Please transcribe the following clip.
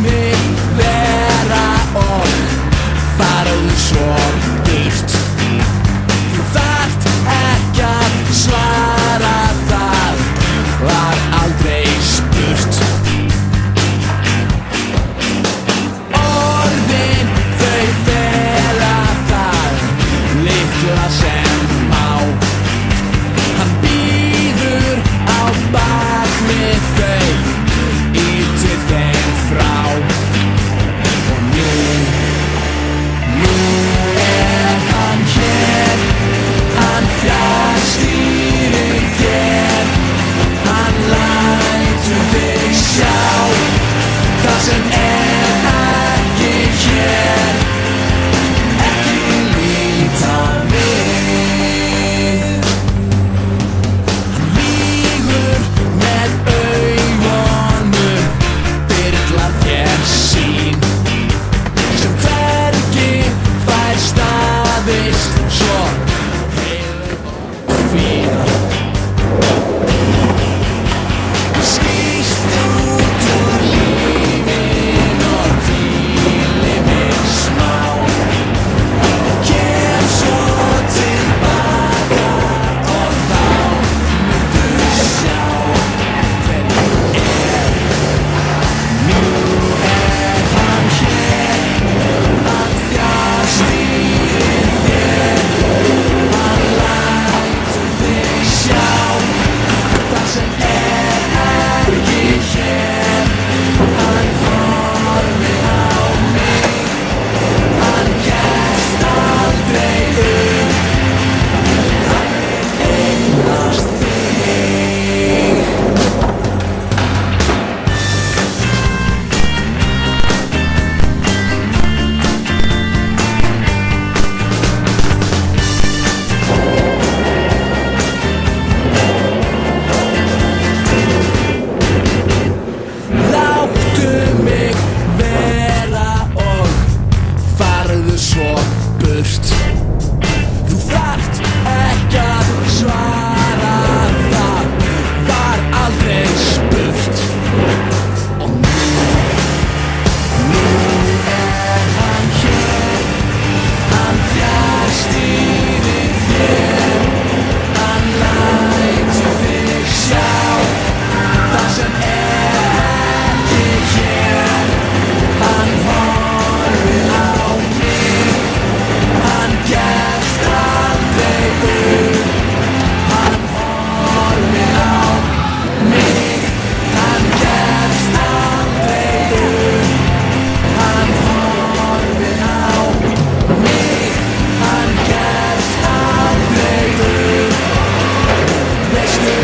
mig vera og farðu svo burt. Þú þarft ekki að svara, það var aldrei spurt. Orðin þau fela það litla sem á. Hann bíður á bak við þau, ýtir þeim frá. Og nú er hann hér, hann fjarstýrir þér. Hann lætur þig sjá það sem ekki hér. Ekki líta við. Hann lýgur með augunum, byrlar þér sýn sem hvergi fær staðist, svo heilög og fín. Skýst út úr lífinu og hvíli mig smá. Kem svo tilbaka og þá myndu sjá hver ég er. Nú er hann hér, hann fjarstýrir þér. Hann lætur þig sjá það sem ekki hér. Hann horfir á mig, hann gefst aldrei upp. Hann eignast þig. Láttu mig vera og farðu svo burt. Þú þarft ekki að svara, það var aldrei spurt. Og nú er hann hér, hann fjarstýrir þér. Hann lætur þig sjá það sem ekki hér. Hann horfir á mig, hann gefst aldrei upp. Hann horfir á mig, hann gefst aldrei upp. Hann horfir á mig, hann gefst aldrei upp. Veistu